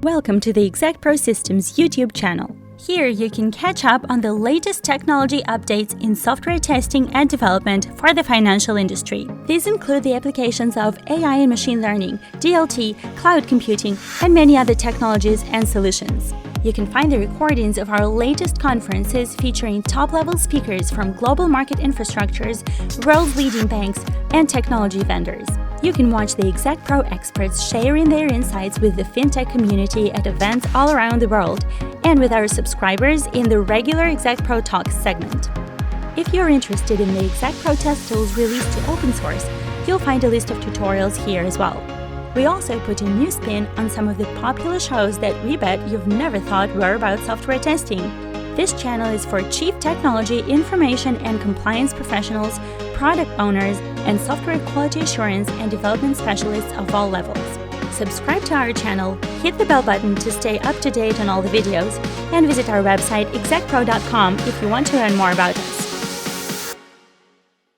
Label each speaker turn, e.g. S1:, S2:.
S1: Welcome to the Exactpro Systems YouTube channel. Here you can catch up on the latest technology updates in software testing and development for the financial industry. These include the applications of AI and machine learning, DLT, cloud computing, and many other technologies and solutions. You can find the recordings of our latest conferences featuring top-level speakers from global market infrastructures, world's leading banks, and technology vendors. You can watch the Exactpro experts sharing their insights with the fintech community at events all around the world and with our subscribers in the regular Exactpro Talks segment. If you're interested in the Exactpro test tools released to open source, you'll find a list of tutorials here as well. We also put a new spin on some of the popular shows that we bet you've never thought were about software testing. This channel is for chief technology, information and compliance professionals, product owners, and software quality assurance and development specialists of all levels. Subscribe to our channel, hit the bell button to stay up to date on all the videos, and visit our website exactpro.com if you want to learn more about us.